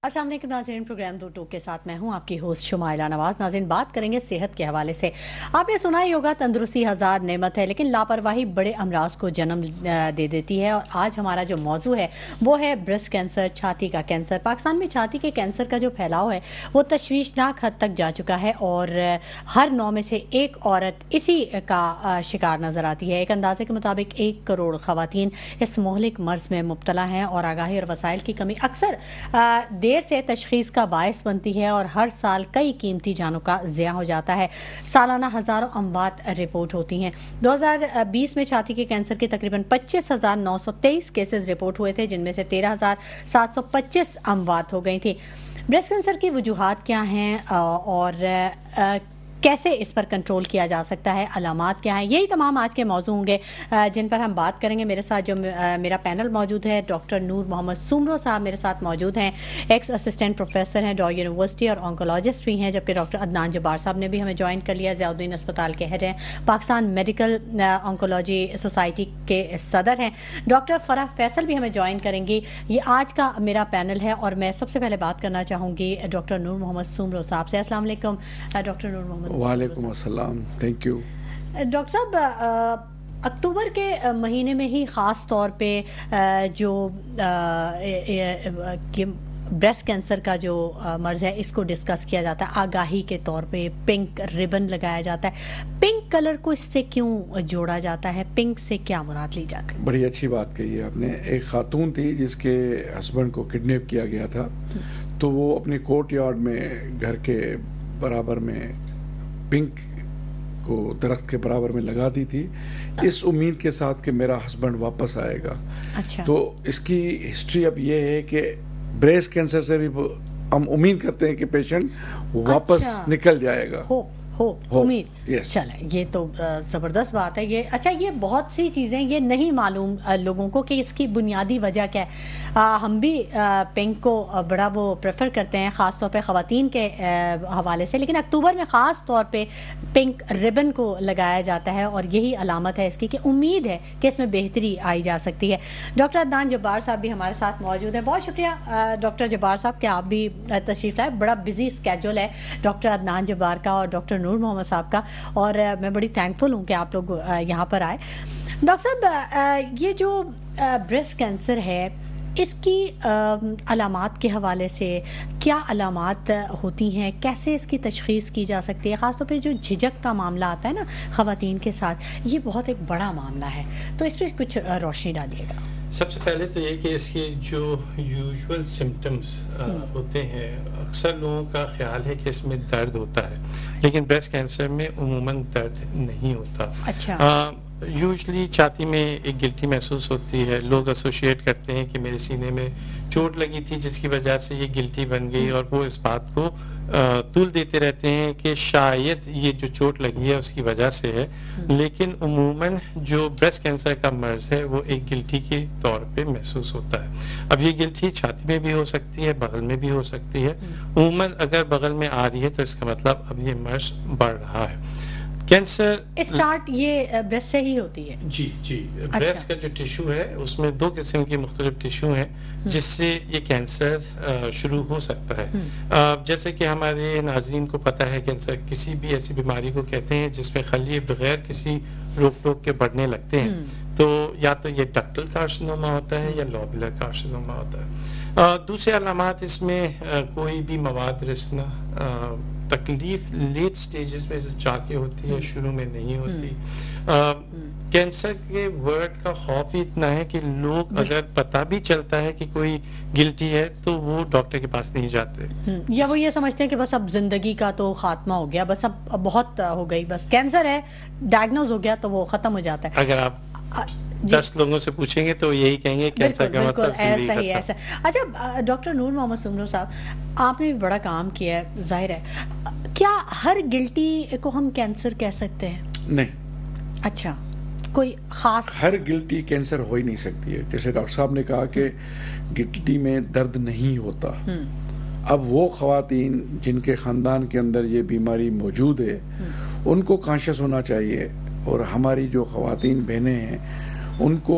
السلام علیکم ناظرین، پروگرام دو ٹوک کے ساتھ میں ہوں آپ کی ہوسٹ شمائلہ نواز۔ ناظرین، بات کریں گے صحت کے حوالے سے۔ آپ نے سنا ہی ہوگا تندرستی ہزار نعمت ہے، لیکن لاپرواہی بڑے امراض کو جنم دے دیتی ہے۔ اور آج ہمارا جو موضوع ہے وہ ہے بریسٹ کینسر، چھاتی کا کینسر۔ پاکستان میں چھاتی کے کینسر کا جو پھیلاؤ ہے وہ تشویشناک حد تک جا چکا ہے اور ہر 9 میں سے ایک عورت اسی کا شکار نظر آتی ہے۔ ایک اندازے کے مطابق 1 کروڑ خواتین اس مہلک مرض میں مبتلا ہیں اور آگاہی اور وسائل کی کمی اکثر دیر سے تشخیص کا باعث بنتی ہے اور ہر سال کئی قیمتی جانوں کا ضیاع ہو جاتا ہے۔ سالانہ ہزاروں اموات رپورٹ ہوتی ہیں۔ 2020 میں چھاتی کے کینسر کے تقریباً 25,923 کیسز رپورٹ ہوئے تھے، جن میں سے 13,725 اموات ہو گئی تھی۔ بریسٹ کینسر کی وجوہات کیا ہیں اور کیسے اس پر کنٹرول کیا جا سکتا ہے، علامات کیا ہیں، یہی تمام آج کے موضوع ہوں گے جن پر ہم بات کریں گے۔ میرے ساتھ جو میرا پینل موجود ہے، ڈاکٹر نور محمد سومرو صاحب میرے ساتھ موجود ہیں، ایکس اسسٹنٹ پروفیسر ہیں ڈاؤ یونیورسٹی اور آنکولوجسٹ بھی ہیں، جبکہ ڈاکٹر عدنان جبار صاحب نے بھی ہمیں جوائن کر لیا، ضیاء الدین اسپتال کے ہیڈ ہیں، پاکستان میڈیکل آنکولوجی سوسائٹی کے صدر ہیں۔ ڈاکٹر فرح فیصل بھی ہمیں جوائن کریں گی۔ یہ آج کا میرا پینل ہے اور میں سب سے پہلے بات کرنا چاہوں گی ڈاکٹر نور محمد سومرو صاحب سے۔ السلام علیکم ڈاکٹر نور محمد۔ وعلیکم السلام، تھینک یو ڈاکٹر صاحب، اکتوبر کے مہینے میں ہی خاص طور پہ جو بریسٹ کینسر کا جو مرض ہے اس کو ڈسکس کیا جاتا ہے، آگاہی کے طور پہ پنک ربن لگایا جاتا ہے۔ پنک کلر کو اس سے کیوں جوڑا جاتا ہے؟ پنک سے کیا مراد لی جاتی ہے؟ بڑی اچھی بات کہی ہے آپ نے۔ ایک خاتون تھی جس کے ہسبینڈ کو کڈنیپ کیا گیا تھا، تو وہ اپنے کورٹ یارڈ میں گھر کے برابر میں پنک کو درخت کے برابر میں لگا دی تھی، اس امید کے ساتھ کہ میرا ہسبینڈ واپس آئے گا۔ اچھا، تو اس کی ہسٹری اب یہ ہے کہ بریسٹ کینسر سے بھی ہم امید کرتے ہیں کہ پیشنٹ واپس نکل جائے گا۔ امید، چلے یہ تو زبردست بات ہے۔ یہ اچھا، یہ بہت سی چیزیں یہ نہیں معلوم لوگوں کو کہ اس کی بنیادی وجہ کیا ہے۔ ہم بھی پنک کو بڑا وہ پریفر کرتے ہیں، خاص طور پہ خواتین کے حوالے سے، لیکن اکتوبر میں خاص طور پہ پنک ربن کو لگایا جاتا ہے اور یہی علامت ہے اس کی کہ امید ہے کہ اس میں بہتری آئی جا سکتی ہے۔ ڈاکٹر عدنان جبار صاحب بھی ہمارے ساتھ موجود ہیں۔ بہت شکریہ ڈاکٹر جبار صاحب کہ آپ بھی تشریف لائے۔ بڑا بزی اسکیجول ہے ڈاکٹر عدنان جبار کا اور ڈاکٹر نور محمد صاحب کا، اور میں بڑی تھینکفل ہوں کہ آپ لوگ یہاں پر آئے۔ ڈاکٹر صاحب، یہ جو بریسٹ کینسر ہے اس کی علامات کے حوالے سے کیا علامات ہوتی ہیں، کیسے اس کی تشخیص کی جا سکتی ہے؟ خاص طور پہ جو جھجک کا معاملہ آتا ہے نا خواتین کے ساتھ، یہ بہت ایک بڑا معاملہ ہے، تو اس پہ کچھ روشنی ڈالیے گا۔ سب سے پہلے تو یہ کہ اس کے جو یوزول سمٹمز ہوتے ہیں، اکثر لوگوں کا خیال ہے کہ اس میں درد ہوتا ہے، لیکن بریسٹ کینسر میں عموماً درد نہیں ہوتا۔ اچھا، یوزلی چھاتی میں ایک گلٹی محسوس ہوتی ہے، لوگ ایسوشیٹ کرتے ہیں کہ میرے سینے میں چوٹ لگی تھی جس کی وجہ سے یہ گلٹی بن گئی، اور وہ اس بات کو طول دیتے رہتے ہیں کہ شاید یہ جو چوٹ لگی ہے اس کی وجہ سے ہے، لیکن عموماً جو بریسٹ کینسر کا مرض ہے وہ ایک گلٹی کے طور پہ محسوس ہوتا ہے۔ اب یہ گلٹی چھاتی میں بھی ہو سکتی ہے، بغل میں بھی ہو سکتی ہے۔ عموماً اگر بغل میں آ رہی ہے تو اس کا مطلب اب یہ مرض بڑھ رہا ہے۔ کینسر اسٹارٹ یہ بریسٹ سے ہی ہوتی ہے؟ جی، بریسٹ کا جو ٹیشو ہے اس میں 2 قسم کے مختلف ٹیشو ہیں جس سے یہ کینسر شروع ہو سکتا ہے۔ جیسے کہ ہمارے ناظرین کو پتہ ہے، کینسر کسی بھی ایسی بیماری کو کہتے ہیں جس میں خلیے بغیر کسی روک ٹوک کے بڑھنے لگتے ہیں، تو یا تو یہ ڈکٹل کارسینوما ہوتا ہے یا لوبولر کارسینوما ہوتا ہے۔ دوسرے علامات اس میں کوئی بھی مواد رسنا تکلیف لیٹ سٹیجز میں جا کے ہوتی ہے، شروع میں نہیں ہوتی۔ کینسر کے ورڈ کا خوف ہی اتنا ہے کہ لوگ اگر پتہ بھی چلتا ہے کہ کوئی گلٹی ہے تو وہ ڈاکٹر کے پاس نہیں جاتے، یا وہ یہ سمجھتے ہیں کہ بس اب زندگی کا تو خاتمہ ہو گیا، بس اب بہت ہو گئی، بس کینسر ہے ڈائگنوز ہو گیا تو وہ ختم ہو جاتا ہے۔ اگر آپ 10 لوگوں سے پوچھیں گے تو یہی کہیں گے کینسر کا مطلب زندگی ختم۔ ایسا۔ اچھا ڈاکٹر نور محمد سومرو صاحب، آپ نے بھی بڑا کام کیا ہے، ظاہر ہے، کیا ہر گلٹی کو ہم کینسر کہہ سکتے ہیں؟ نہیں۔ اچھا، کوئی خاص ہر گلٹی کینسر ہو ہی نہیں سکتی ہے۔ جیسے ڈاکٹر صاحب نے کہا کہ گلٹی میں درد نہیں ہوتا، اب وہ خواتین جن کے خاندان کے اندر یہ بیماری موجود ہے ان کو کانشیس ہونا چاہیے، اور ہماری جو خواتین بہنیں ہیں ان کو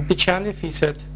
95%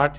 8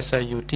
SIUT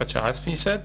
50%,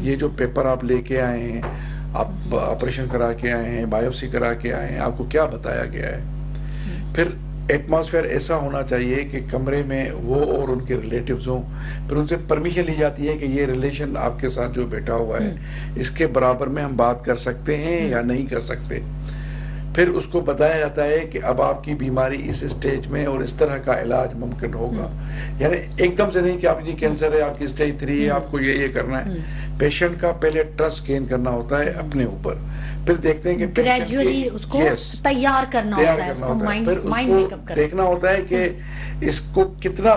یہ جو پیپر آپ لے کے آئے ہیں, آپ آپریشن کرا کے آئے ہیں, بایوپسی کرا کے آئے ہیں, آپ کو کیا بتایا گیا ہے. پھر ایٹماسفیئر ایسا ہونا چاہیے کہ کمرے میں وہ اور ان کے ریلیٹیوز ہوں, پھر ان سے پرمیشن لی جاتی ہے کہ یہ ریلیشن آپ کے ساتھ جو بیٹھا ہوا ہے اس کے برابر میں ہم بات کر سکتے ہیں یا نہیں کر سکتے. پھر اس کو بتایا جاتا ہے کہ اب آپ کی بیماری اس اسٹیج میں اور اس طرح کا علاج ممکن ہوگا. یعنی ایک دم سے نہیں کہ آپ یہ کینسر ہے, آپ کی اسٹیج 3 ہے, آپ کو یہ کرنا ہے. پیشنٹ کا پہلے ٹرسٹ گین کرنا ہوتا ہے اپنے اوپر, پھر دیکھتے ہیں کہ گریجولی اس کو تیار کرنا ہوتا ہے, اس کو مائنڈ میک اپ کرنا, دیکھنا ہوتا ہے کہ اس کو کتنا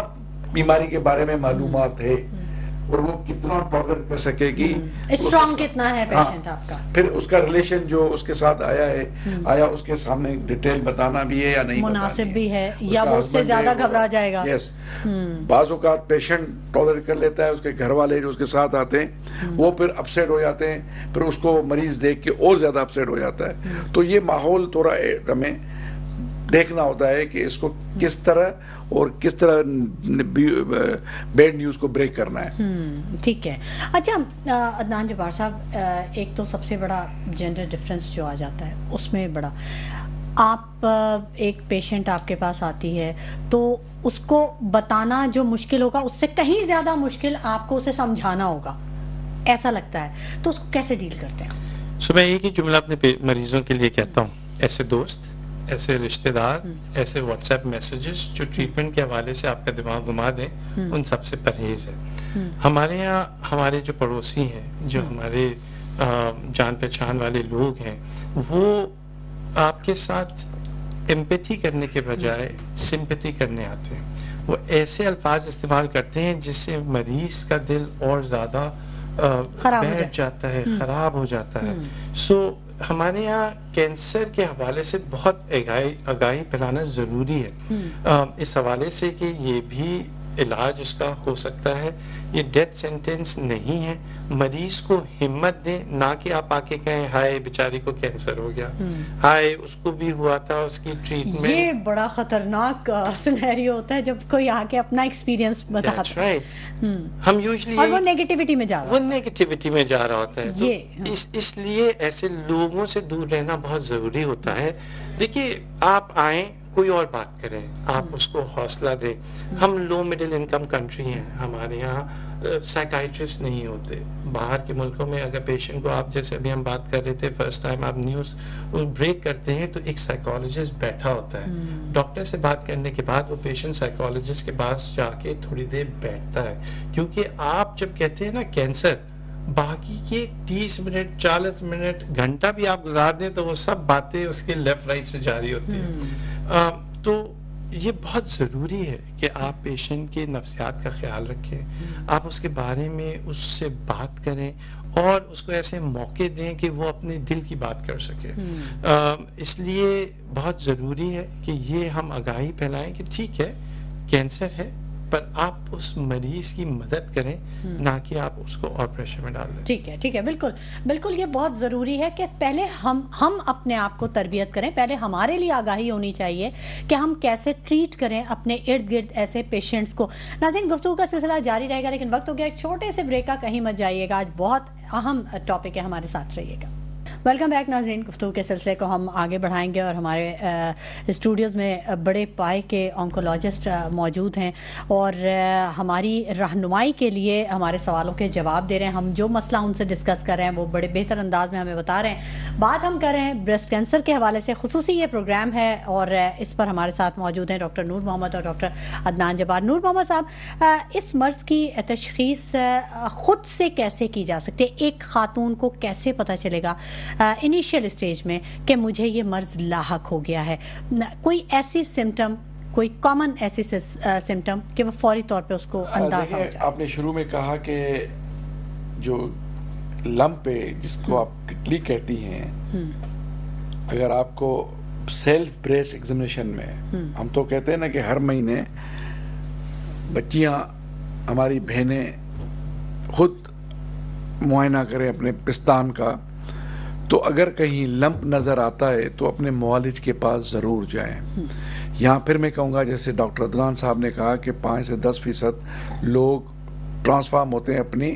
بیماری کے بارے میں معلومات ہے اور وہ کتنا ٹالریٹ کر سکے گی, اسٹرانگ کتنا ہے پیشنٹ آپ کا. پھر اس کا ریلیشن جو اس کے ساتھ آیا ہے, آیا اس کے سامنے ڈیٹیل بتانا بھی ہے یا نہیں, مناسب بھی ہے یا وہ اس سے زیادہ گھبرا جائے گا. یس, بعض اوقات پیشنٹ ٹالریٹ کر لیتا ہے, اس کے گھر والے جو اس کے ساتھ آتے ہیں وہ پھر اپسیٹ ہو جاتے ہیں, پھر اس کو مریض دیکھ کے اور زیادہ اپسیٹ ہو جاتا ہے. تو یہ ماحول تھوڑا ہمیں دیکھنا ہوتا ہے کہ اس کو کس طرح اور کس طرح بیڈ نیوز کو بریک کرنا ہے. ٹھیک ہے. اچھا عدنان جبار صاحب, ایک تو سب سے بڑا جینڈر ڈفرینس جو آ جاتا ہے اس میں بڑا, آپ ایک پیشنٹ آپ کے پاس آتی ہے تو اس کو بتانا جو مشکل ہوگا اس سے کہیں زیادہ مشکل آپ کو اسے سمجھانا ہوگا, ایسا لگتا ہے. تو اس کو کیسے ڈیل کرتے ہیں؟ میں ایک ہی جملہ اپنے مریضوں کے لیے کہتا ہوں, ایسے دوست, ایسے رشتہ دار, ایسے واٹس ایپ میسیجز جو ٹریٹمنٹ کے حوالے سے آپ کا دماغ گھما دیں, ان سب سے پرہیز ہے. ہمارے یہاں ہمارے جو پڑوسی ہیں, جو ہمارے جان پہچان والے لوگ ہیں, وہ آپ کے ساتھ ایمپیتھی کرنے کے بجائے سمپیتھی کرنے آتے ہیں. وہ ایسے الفاظ استعمال کرتے ہیں جس سے مریض کا دل اور زیادہ بیٹھ جاتا ہے, خراب ہو جاتا ہے. ہمارے یہاں کینسر کے حوالے سے بہت آگاہی پھیلانا ضروری ہے, اس حوالے سے کہ یہ بھی علاج اس کا ہو سکتا ہے, یہ ڈیتھ سینٹینس نہیں ہے. مریض کو ہمت دیں, نہ کہ آپ آ کے کہیں ہائے بیچاری کو کینسر ہو گیا, ہائے اس کو بھی ہوا تھا, اس کی ٹریٹمنٹ. یہ بڑا خطرناک سینیریو ہوتا ہے جب کوئی آ کے اپنا ایکسپیرینس بتاتا ہے. ہم یوزلی اور وہ نیگیٹیوٹی میں جا رہا ہوتا ہے. اس لیے ایسے لوگوں سے دور رہنا بہت ضروری ہوتا ہے. دیکھیے, آپ آئیں, کوئی اور بات کریں, آپ اس کو حوصلہ دیں. ہم لو مڈل انکم کنٹری ہیں, ہمارے یہاں سائیکائٹرسٹ نہیں ہوتے. باہر کے ملکوں میں اگر پیشنٹ کو آپ, جیسے ابھی ہم بات کر رہے تھے, فرسٹ ٹائم آپ نیوز بریک کرتے ہیں تو ایک سائیکالوجسٹ بیٹھا ہوتا ہے. ڈاکٹر سے بات کرنے کے بعد وہ پیشنٹ سائیکالوجسٹ کے پاس جا کے تھوڑی دیر بیٹھتا ہے, کیونکہ آپ جب کہتے ہیں نا کینسر, باقی کے 30 منٹ 40 منٹ گھنٹہ بھی آپ گزار دیں تو وہ سب باتیں اس کے لیفٹ رائٹ سے جاری ہوتی ہیں. تو یہ بہت ضروری ہے کہ آپ پیشنٹ کے نفسیات کا خیال رکھیں, آپ اس کے بارے میں اس سے بات کریں اور اس کو ایسے موقع دیں کہ وہ اپنے دل کی بات کر سکے. اس لیے بہت ضروری ہے کہ یہ ہم آگاہی پھیلائیں کہ ٹھیک ہے کینسر ہے, پر آپ اس مریض کی مدد کریں, نہ کہ آپ اس کو اور پریشر میں ڈال دیں. ٹھیک ہے, بالکل یہ بہت ضروری ہے کہ پہلے ہم اپنے آپ کو تربیت کریں. پہلے ہمارے لیے آگاہی ہونی چاہیے کہ ہم کیسے ٹریٹ کریں اپنے ارد گرد ایسے پیشنٹس کو. ناظرین, گفتگو کا سلسلہ جاری رہے گا, لیکن وقت ہو گیا ایک چھوٹے سے بریک کا, کہیں مت جائیے گا, آج بہت اہم ٹاپک ہے, ہمارے ساتھ رہیے گا. ویلکم بیک ناظرین, گفتگو کے سلسلے کو ہم آگے بڑھائیں گے اور ہمارے اسٹوڈیوز میں بڑے پائے کے آنکولوجسٹ موجود ہیں اور ہماری رہنمائی کے لیے ہمارے سوالوں کے جواب دے رہے ہیں. ہم جو مسئلہ ان سے ڈسکس کر رہے ہیں وہ بڑے بہتر انداز میں ہمیں بتا رہے ہیں. بات ہم کر رہے ہیں بریسٹ کینسر کے حوالے سے, خصوصی یہ پروگرام ہے اور اس پر ہمارے ساتھ موجود ہیں ڈاکٹر نور محمد اور ڈاکٹر عدنان جبار. نور محمد صاحب, اس مرض کی تشخیص خود سے کیسے کی جا سکتی ہے؟ ایک خاتون کو کیسے پتہ چلے گا انیشیل اسٹیج میں کہ مجھے یہ مرض لاحق ہو گیا ہے؟ کوئی ایسی سمٹم, کوئی کامن ایسی سمٹم کہ وہ فوری طور پہ اس کو اندازہ ہو جائے؟ آپ نے شروع میں کہا کہ جو لمپ ہے جس کو آپ کٹلی کہتی ہیں, اگر آپ کو سیلف بریسٹ ایگزامینیشن میں, ہم تو کہتے ہیں نا کہ ہر مہینے بچیاں ہماری بہنیں خود معائنہ کریں اپنے پستان کا, تو اگر کہیں لمپ نظر آتا ہے تو اپنے معالج کے پاس ضرور جائیں. یہاں پھر میں کہوں گا, جیسے ڈاکٹر عدنان صاحب نے کہا کہ 5 سے 10% لوگ ٹرانسفارم ہوتے ہیں اپنی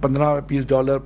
$15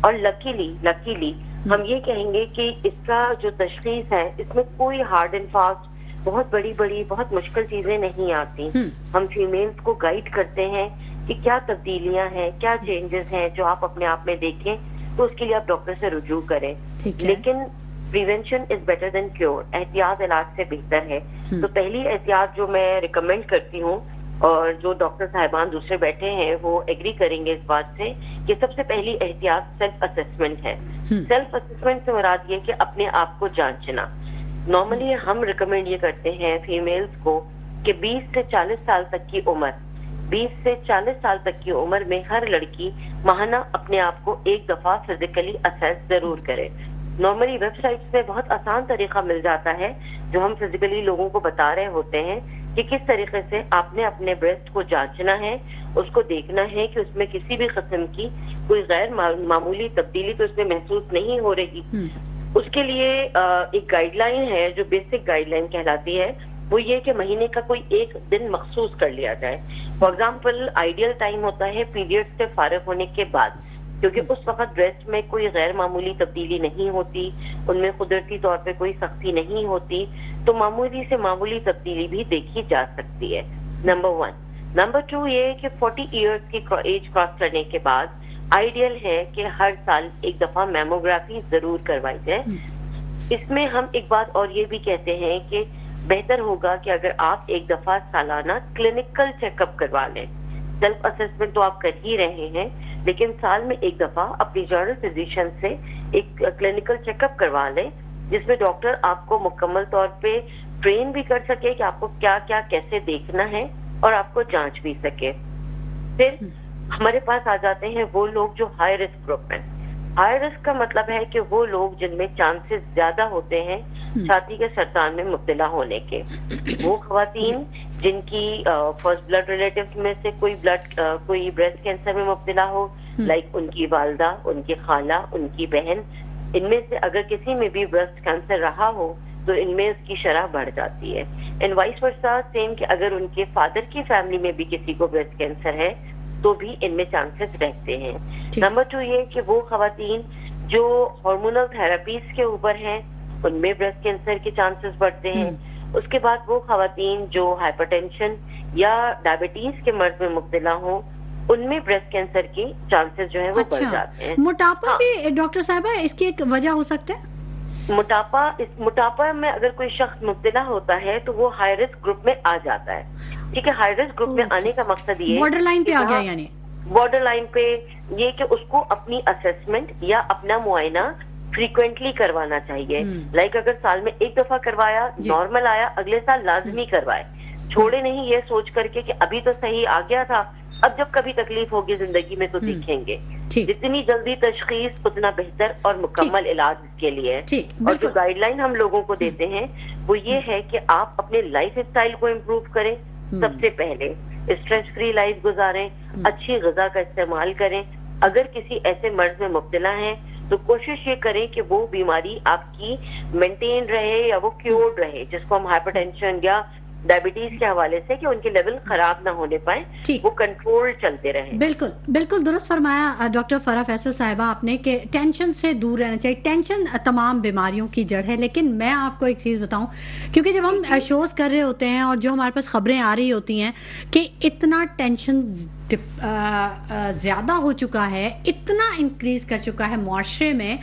اور لکیلی ہم یہ کہیں گے کہ اس کا جو تشخیص ہے اس میں کوئی ہارڈ اینڈ فاسٹ بہت بڑی بہت مشکل چیزیں نہیں آتی. ہم فیمیلز کو گائیڈ کرتے ہیں کہ کیا تبدیلیاں ہیں, کیا چینجز ہیں جو آپ اپنے آپ میں دیکھیں, تو اس کے لیے آپ ڈاکٹر سے رجوع کریں. لیکن prevention is better than cure, احتیاط علاج سے بہتر ہے. تو پہلی احتیاط جو میں ریکمینڈ کرتی ہوں, اور جو ڈاکٹر صاحبان دوسرے بیٹھے ہیں وہ ایگری کریں گے اس بات سے, کہ سب سے پہلی احتیاط سیلف اسسمنٹ ہے. سیلف اسسمنٹ سے مراد یہ کہ اپنے آپ کو جانچنا. نارملی ہم ریکمینڈ یہ کرتے ہیں فیمیلز کو کہ 20 سے 40 سال تک کی عمر میں ہر لڑکی ماہانہ اپنے آپ کو ایک دفعہ فزیکلی اسیس ضرور کرے. نارملی ویب سائٹس پہ بہت آسان طریقہ مل جاتا ہے جو ہم فزیکلی لوگوں کو بتا رہے ہوتے ہیں کہ کس طریقے سے آپ نے اپنے بریسٹ کو جانچنا ہے, اس کو دیکھنا ہے کہ اس میں کسی بھی قسم کی کوئی غیر معمولی تبدیلی تو اس میں محسوس نہیں ہو رہی. اس کے لیے ایک گائیڈ لائن ہے جو بیسک گائیڈ لائن کہلاتی ہے, وہ یہ کہ مہینے کا کوئی ایک دن مخصوص کر لیا جائے. فار ایگزامپل آئیڈیل ٹائم ہوتا ہے پیریڈ سے فارغ ہونے کے بعد, کیونکہ اس وقت بریسٹ میں کوئی غیر معمولی تبدیلی نہیں ہوتی, ان میں قدرتی طور پہ کوئی سختی نہیں ہوتی, تو معمولی سے معمولی تبدیلی بھی دیکھی جا سکتی ہے. نمبر 1. نمبر 2 یہ کہ 40 ایئرس کی ایج کراس کرنے کے بعد آئیڈیل ہے کہ ہر سال ایک دفعہ میموگرافی ضرور کروائی جائے. اس میں ہم ایک بات اور یہ بھی کہتے ہیں کہ بہتر ہوگا کہ اگر آپ ایک دفعہ سالانہ کلینکل چیک اپ کروا لیں. سیلف اسسمنٹ تو آپ کر ہی رہے ہیں, لیکن سال میں ایک دفعہ اپنی جنرل فزیشین سے ایک کلینکل چیک اپ کروا لیں, جس میں ڈاکٹر آپ کو مکمل طور پہ ٹرین بھی کر سکے کہ آپ کو کیا کیا کیسے دیکھنا ہے اور آپ کو جانچ بھی سکے. پھر ہمارے پاس آ جاتے ہیں وہ لوگ جو ہائی رسک گروپ ہیں. ہائی رسک کا مطلب ہے کہ وہ لوگ جن میں چانسز زیادہ ہوتے ہیں چھاتی کے سرطان میں مبتلا ہونے کے. وہ خواتین جن کی فرسٹ بلڈ ریلیٹیوز میں سے کوئی بریسٹ کینسر میں مبتلا ہو, لائک ان کی والدہ, ان کی خالہ, ان کی بہن, ان میں سے اگر کسی میں بھی بریسٹ کینسر رہا ہو تو ان میں اس کی شرح بڑھ جاتی ہے. اینڈ وائس ورسا سیم کہ اگر ان کے فادر کی فیملی میں بھی کسی کو بریسٹ کینسر ہے تو بھی ان میں چانسز رہتے ہیں. نمبر 2 یہ کہ وہ خواتین جو ہارمونل تھراپیز کے اوپر ہیں ان میں بریسٹ کینسر کے چانسز بڑھتے ہیں. اس کے بعد وہ خواتین جو ہائپر ٹینشن یا ڈائبٹیز کے مرض میں مبتلا ہوں ان میں بریسٹ کینسر کی چانسز جو ہے وہ بڑھ جاتے ہیں. موٹاپا بھی ڈاکٹر صاحبہ اس کی ایک وجہ ہو سکتا ہے؟ موٹاپا میں اگر کوئی شخص مبتلا ہوتا ہے تو وہ ہائی رسک گروپ میں آ جاتا ہے. ٹھیک ہے, ہائی رسک گروپ میں آنے کا مقصد یہ بارڈر لائن پہ آ گیا, یعنی بارڈر لائن پہ یہ کہ اس کو اپنی اسسمنٹ یا اپنا معائنہ فریکوینٹلی کروانا چاہیے. لائک اگر سال میں ایک دفعہ کروایا, نارمل آیا, اگلے سال لازمی کروائے. چھوڑے نہیں یہ سوچ کر کے کہ ابھی تو صحیح آ گیا تھا, اب جب کبھی تکلیف ہوگی زندگی میں تو دیکھیں گے. جتنی جلدی تشخیص اتنا بہتر اور مکمل علاج اس کے لیے ہے. اور جو گائیڈ لائن ہم لوگوں کو دیتے ہیں وہ یہ ہے کہ آپ اپنے لائف اسٹائل کو امپروو کریں. سب سے پہلے اسٹریس فری لائف گزاریں, اچھی غذا کا استعمال کریں. اگر کسی ایسے مرض میں مبتلا ہیں تو کوشش یہ کریں کہ وہ بیماری آپ کی مینٹین رہے یا وہ کیورڈ رہے, جس کو ہم ہائپر ٹینشن یا ڈائبٹیز کے حوالے سے, کہ ان کے لیول خراب نہ ہونے پائیں, وہ کنٹرول چلتے رہیں. بالکل درست فرمایا ڈاکٹر فرح فیصل صاحبہ آپ نے کہ ٹینشن سے دور رہنا چاہیے. ٹینشن تمام بیماریوں کی جڑ ہے. لیکن میں آپ کو ایک چیز بتاؤں, کیونکہ جب ہم شوز کر رہے ہوتے ہیں اور جو ہمارے پاس خبریں آ رہی ہوتی ہیں کہ اتنا ٹینشن زیادہ ہو چکا ہے, اتنا انکریز کر چکا ہے معاشرے میں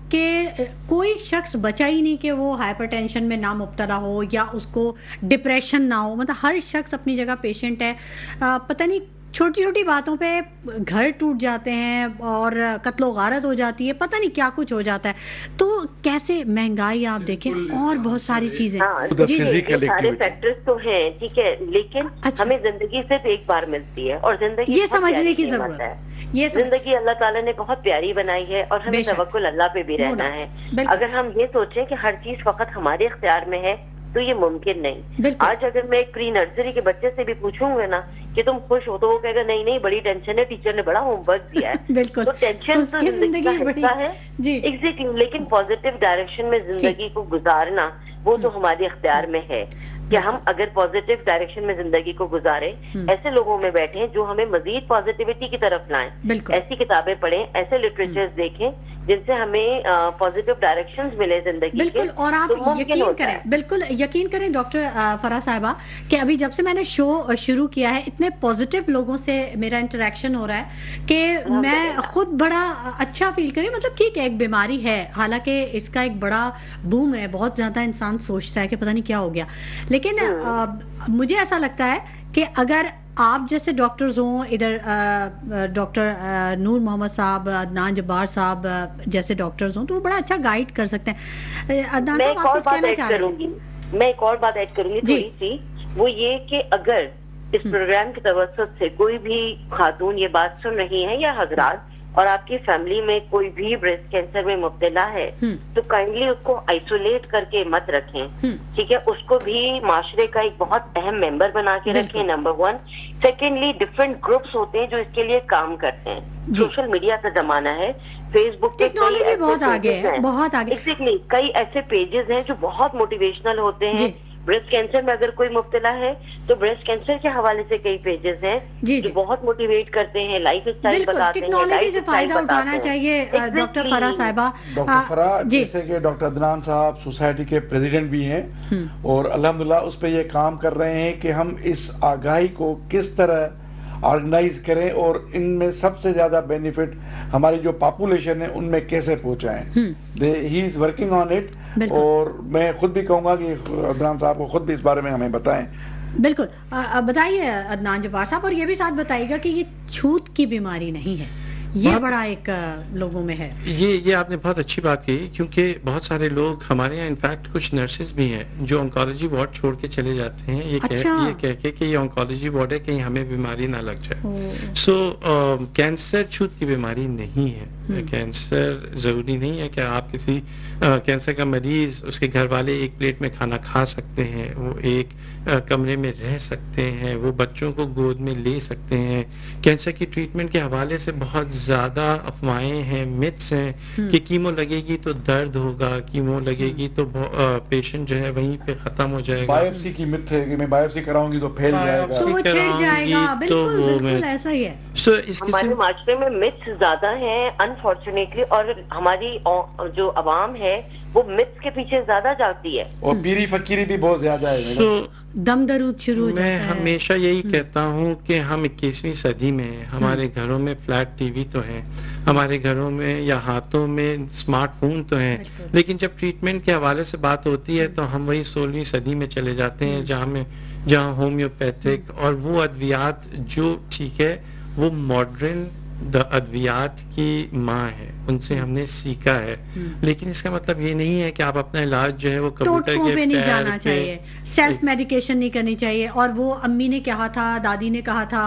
کہ کوئی شخص بچا ہی نہیں کہ وہ ہائپر ٹینشن میں نہ مبتلا ہو یا اس کو ڈپریشن نہ ہو. مطلب ہر شخص اپنی جگہ پیشنٹ ہے. پتہ نہیں چھوٹی چھوٹی باتوں پہ گھر ٹوٹ جاتے ہیں اور قتل و غارت ہو جاتی ہے, پتہ نہیں کیا کچھ ہو جاتا ہے. تو کیسے مہنگائی آپ دیکھیں اور بہت ساری چیزیں, سارے فیکٹرز تو ہیں, ٹھیک ہے, لیکن ہمیں زندگی صرف ایک بار ملتی ہے اور زندگی یہ سمجھنے کی ضرورت ہے. یہ زندگی اللہ تعالیٰ نے بہت پیاری بنائی ہے اور ہمیں توکل اللہ پہ بھی رہنا ہے. اگر ہم یہ سوچیں کہ ہر چیز فقط ہمارے اختیار میں ہے تو یہ ممکن نہیں. آج اگر میں ایک پری نرسری کے بچے سے بھی پوچھوں گا نا کہ تم خوش ہو, تو وہ کہے گا نہیں بڑی ٹینشن ہے, ٹیچر نے بڑا ہوم ورک دیا ہے. تو ٹینشن تو زندگی کا حصہ ہے ایگزیکٹلی, لیکن پازیٹیو ڈائریکشن میں زندگی کو گزارنا وہ تو ہمارے اختیار میں ہے. کہ ہم اگر پازیٹیو ڈائریکشن میں زندگی کو گزاریں، ایسے لوگوں میں بیٹھیں جو ہمیں مزید پازیٹیوٹی کی طرف لائیں، ایسی کتابیں پڑھیں، ایسے لٹریچرز دیکھیں جن سے ہمیں پازیٹیو ڈائریکشنز ملے زندگی کے. بالکل. اور آپ یقین کریں، بالکل یقین کریں ڈاکٹر فرح صاحبہ کہ ابھی جب سے میں نے شو شروع کیا ہے اتنے پازیٹیو لوگوں سے میرا انٹریکشن ہو رہا ہے کہ میں خود بڑا اچھا فیل کر رہی ہوں. مطلب ٹھیک ہے ایک بیماری ہے، حالانکہ اس کا ایک بڑا بوم ہے، بہت زیادہ انسان سوچتا ہے کہ پتہ نہیں کیا ہو گیا، لیکن مجھے ایسا لگتا ہے کہ اگر آپ جیسے ڈاکٹرز ہوں، ادھر ڈاکٹر نور محمد صاحب، عدنان جبار صاحب جیسے ڈاکٹرز ہوں تو وہ بڑا اچھا گائیڈ کر سکتے ہیں. عدنان صاحب آپ کچھ کہنا چاہ رہے ہیں؟ میں ایک اور بات ایڈ کروں گی تھوڑی سی، وہ یہ کہ اگر اس پروگرام کے توسط سے کوئی بھی خاتون یہ بات سن رہی ہیں یا حضرات، اور آپ کی فیملی میں کوئی بھی بریسٹ کینسر میں مبتلا ہے تو کائنڈلی اس کو آئسولیٹ کر کے مت رکھیں، ٹھیک ہے، اس کو بھی معاشرے کا ایک بہت اہم ممبر بنا کے رکھیں، نمبر 1. سیکنڈلی ڈفرینٹ گروپس ہوتے ہیں جو اس کے لیے کام کرتے ہیں. سوشل میڈیا کا زمانہ ہے، فیس بک پہ ٹیکنالوجی بہت آگے ہے، بہت آگے. ایگزیکٹلی کئی ایسے پیجز ہیں جو بہت موٹیویشنل ہوتے ہیں. بریسٹ کینسر میں اگر کوئی مبتلا ہے تو بریسٹ کینسر کے حوالے سے کئی پیجز ہیں جو بہت موٹیویٹ کرتے ہیں، لائف اسٹائل بتاتے ہیں. ٹیکنالوجی سے فائدہ اٹھانا چاہیے. ڈاکٹر فرح صاحبہ، ڈاکٹر فرح جیسے کہ ڈاکٹر عدنان صاحب سوسائٹی کے پریزیڈنٹ بھی ہیں اور الحمدللہ اس پہ یہ کام کر رہے ہیں کہ ہم اس آگاہی کو کس طرح آرگنائز کریں اور ان میں سب سے زیادہ بینیفٹ ہماری جو پاپولیشن ہے ان میں کیسے پہنچائیں. ہی از ورکنگ آن اٹ، اور میں خود بھی کہوں گا کہ عدنان صاحب کو خود بھی اس بارے میں ہمیں بتائیں. بالکل بتائیے عدنان جبار صاحب، اور یہ بھی ساتھ بتائیے گا کہ یہ چھوت کی بیماری نہیں ہے، یہ بڑا ایک لوگوں میں ہے. یہ آپ نے بہت اچھی بات کہی، کیونکہ بہت سارے لوگ ہمارے یہاں انفیکٹ کچھ نرسز بھی ہیں جو آنکالوجی وارڈ چھوڑ کے چلے جاتے ہیں یہ کہہ کے کہ یہ آنکالوجی وارڈ ہے، کہیں ہمیں بیماری نہ لگ جائے. سو کینسر چھوت کی بیماری نہیں ہے. کینسر ضروری نہیں ہے کہ آپ کسی کینسر کا مریض، اس کے گھر والے ایک پلیٹ میں کھانا کھا سکتے ہیں، وہ ایک کمرے میں رہ سکتے ہیں، وہ بچوں کو گود میں لے سکتے ہیں. کینسر کی ٹریٹمنٹ کے حوالے سے بہت زیادہ افواہیں ہیں، متس ہیں کہ کیمو لگے گی تو درد ہوگا، کیمو لگے گی تو پیشنٹ جو ہے وہیں پہ ختم ہو جائے گا. بایوپسی کی مت ہے کہ میں بایوپسی کراؤں گی تو پھیل جائے گا، تو وہ چھڑ جائے گا. بالکل ایسا ہی ہے. ہمارے معاشرے میں متس زیادہ ہیں انفارچونیٹلی، اور ہماری جو عوام ہے وہ متس کے پیچھے زیادہ جاتی ہے، اور پیری فقیری بھی بہت زیادہ ہے. دم درود شروع ہو جاتا ہے. میں ہمیشہ یہی کہتا ہوں کہ ہم 21ویں صدی میں ہیں، ہمارے گھروں میں فلیٹ ٹی وی تو ہیں، ہمارے گھروں میں یا ہاتھوں میں اسمارٹ فون تو ہیں، لیکن جب ٹریٹمنٹ کے حوالے سے بات ہوتی ہے تو ہم وہی 16ویں صدی میں چلے جاتے ہیں جہاں ہومیوپیتھک اور وہ ادویات جو ٹھیک ہے وہ ماڈرن ادویات کی ماں ہے، ان سے ہم نے سیکھا ہے. لیکن اس کا مطلب یہ نہیں ہے کہ آپ اپنا علاج جو ہے وہ کبوتر کے پہ نہیں جانا چاہیے، سیلف میڈیکیشن نہیں کرنی چاہیے. اور وہ امی نے کہا تھا، دادی نے کہا تھا،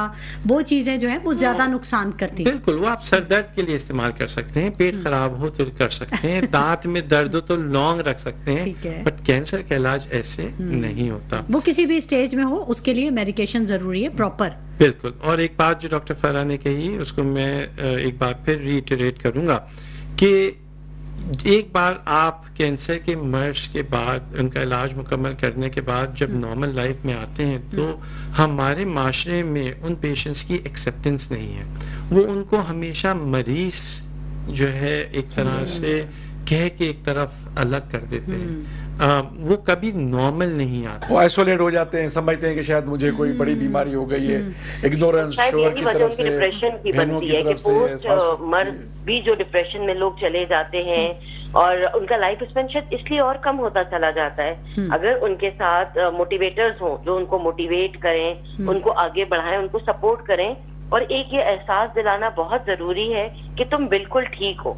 وہ چیزیں جو ہیں وہ زیادہ نقصان کرتی ہیں. بالکل، وہ آپ سر درد کے لیے استعمال کر سکتے ہیں، پیٹ خراب ہو تو کر سکتے ہیں، دانت میں درد ہو تو لونگ رکھ سکتے ہیں، بٹ کینسر کا علاج ایسے نہیں ہوتا. وہ کسی بھی اسٹیج میں ہو اس کے لیے میڈیکیشن ضروری ہے پراپر. بالکل. اور ایک بات جو ڈاکٹر فرح نے کہی اس کو میں ایک بار پھر ریٹریٹ کروں گا کہ ایک بار آپ کینسر کے مرض کے بعد ان کا علاج مکمل کرنے کے بعد جب نارمل لائف میں آتے ہیں تو ہمارے معاشرے میں ان پیشنٹس کی ایکسیپٹنس نہیں ہے. وہ ان کو ہمیشہ مریض جو ہے ایک طرح سے کہہ کے ایک طرف الگ کر دیتے ہیں، وہ کبھی نارمل نہیں آتے، وہ آئسولیٹ ہو جاتے ہیں، سمجھتے ہیں کہ شاید مجھے کوئی بڑی بیماری ہو گئی ہے. اگنورنس شوہر کی طرف سے، ڈپریشن کی بنتی ہے کہ پوسٹ مرض بھی جو ڈپریشن میں لوگ چلے جاتے ہیں اور ان کا لائف اسپین شاید اس لیے اور کم ہوتا چلا جاتا ہے. اگر ان کے ساتھ موٹیویٹرز ہوں جو ان کو موٹیویٹ کریں، ان کو آگے بڑھائیں، ان کو سپورٹ کریں، اور ایک یہ احساس دلانا بہت ضروری ہے کہ تم بالکل ٹھیک ہو.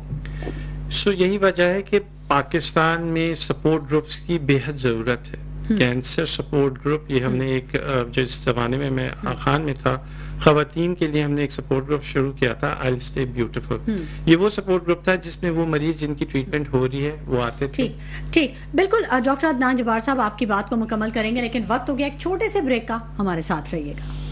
سو یہی وجہ ہے کہ پاکستان میں سپورٹ گروپس کی بے حد ضرورت ہے. کینسر سپورٹ گروپ، یہ ہم نے ایک جس زمانے میں خان میں تھا، خواتین کے لیے ہم نے ایک سپورٹ گروپ شروع کیا تھا، آئی ول اسٹے بیوٹیفل. یہ وہ سپورٹ گروپ تھا جس میں وہ مریض جن کی ٹریٹمنٹ ہو رہی ہے وہ آتے تھے. ٹھیک بالکل. ڈاکٹر عدنان جبار صاحب آپ کی بات کو مکمل کریں گے، لیکن وقت ہو گیا ایک چھوٹے سے بریک کا، ہمارے ساتھ رہیے گا.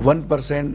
1%